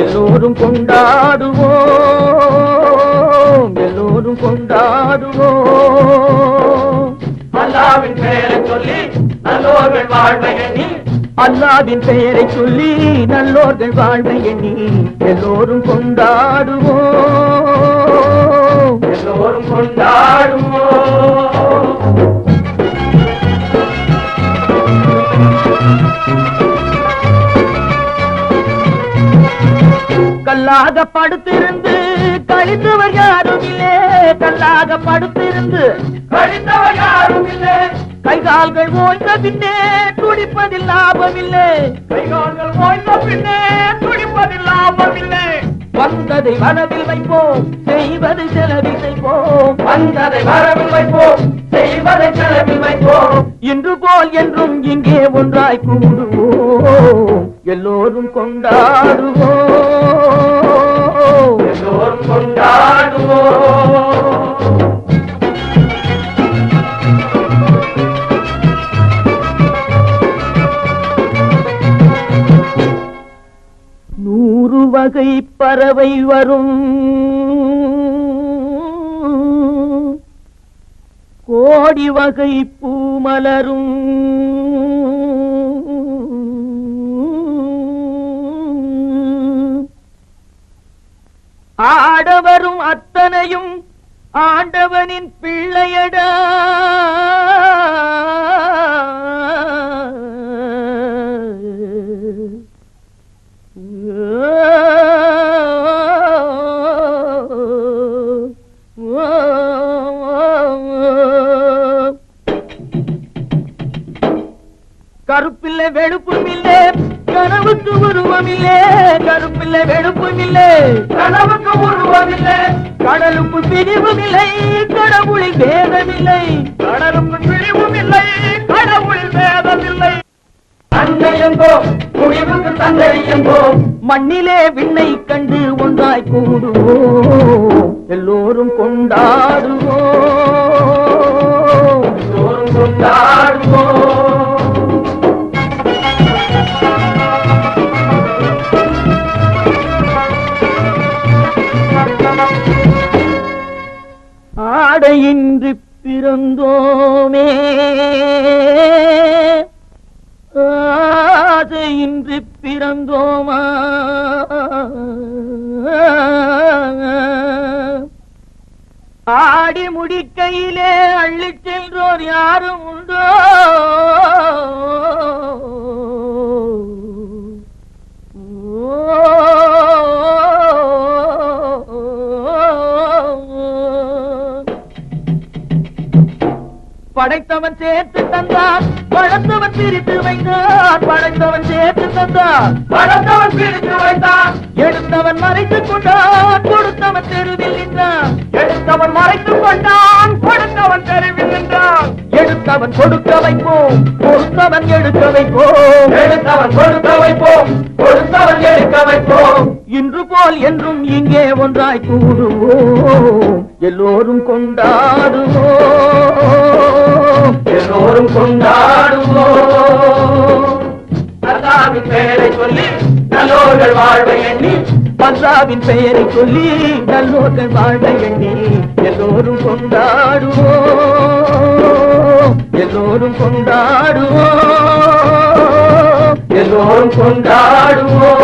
எல்லோரும் கொண்டாடுவோம், எல்லோரும் கொண்டாடுவோம். அல்லாவின் பெயரை சொல்லி நல்லோர்கள் வாழ்வை எண்ணி, அல்லாவின் பெயரை சொல்லி நல்லோர்கள் வாழ்வை எண்ணி எல்லோரும் கொண்டாடுவோம், எல்லோரும் கொண்டாடுவோம். கல்லாக படுத்திருந்து கழித்தவர் யாரும் இல்லே, கல்லாக படுத்திருந்து கழித்தவர் யாரும் இல்லை. கைகால்கள் ஓய்ந்த பின்னே துடிப்பதில் லாபமில்லை, கைகால்கள் ஓய்ந்த பின்னே துடிப்பதில் லாபமில்லை. வந்ததை வரவில் வைப்போம், செய்வதை செலவில் செய்வோம். வந்ததை வரவில் வைப்போம், செய்வதை செலவில் வைப்போம். இன்று போல் என்றும் இங்கே ஒன்றாய் கூடுவோம், எல்லோரும் கொண்டாடுவோம், எல்லோரும் கொண்டாடுவோம். நூறு வகை பறவை வரும், கோடி வகை பூமலரும், ஆடவரும் அத்தனையும் ஆண்டவனின் பிள்ளையடா. கருப்பில்லை வெளுப்பும் இல்லே, கனவுக்கு உருவமில்லே, கருப்பில்லை வெளுப்பும் இல்லே, கனவுக்கு உருவமில்லை. கடலுக்கு பிரிவும் இல்லை, கடவுளில் வேதமில்லை, கடலுக்கு பிரிவும் இல்லை, கடவுளில் வேதமில்லை. அன்னை என்போம், முடிவுக்கு தந்தை என்போம். மண்ணிலே விண்ணை கண்டு ஒன்றாய் கூடுவோம், எல்லோரும் கொண்டாடுவோம், எல்லோரும் கொண்டாடுவோம். ஆடையின்றி பிறந்தோமே, ஆசையின்றி பிறந்தோமா, ஆடி முடிக்கையிலே அள்ளிச் சென்றோர் யாரும் உண்டோ, படைத்தவன் சேர்த்து தந்தான், படைத்தவன் பிரித்து வைத்தான், படைத்தவன் சேர்த்து தந்தான், படைத்தவன் பிரித்து வைத்தான். எடுத்தவன் மறைத்துக் கொண்டான், கொடுத்தவன் தெருவில் நின்றான், எடுத்தவன் மறைத்துக் கொண்டான், கொடுத்தவன் தெருவில் நின்றான். எடுத்தவன் கொடுக்க வைப்போம், கொடுத்தவன் எடுக்க வைப்போம், எடுத்தவன் கொடுக்க வைப்போம், கொடுத்தவன் எடுக்க வைப்போம். இன்று போல் என்றும் இங்கே ஒன்றாய் கூடுவோம், எல்லோரும் கொண்டாடுவோம், எல்லோரும் கொண்டாடுவோம். அல்லாவின் பெயரை சொல்லி நல்லோர்கள் வாழ்வை எண்ணி, அல்லாவின் பெயரை சொல்லி நல்லோர்கள் வாழ்வை எண்ணி எல்லோரும் கொண்டாடுவோம், எல்லோரும் கொண்டாடுவோம், எல்லோரும் கொண்டாடுவோம்.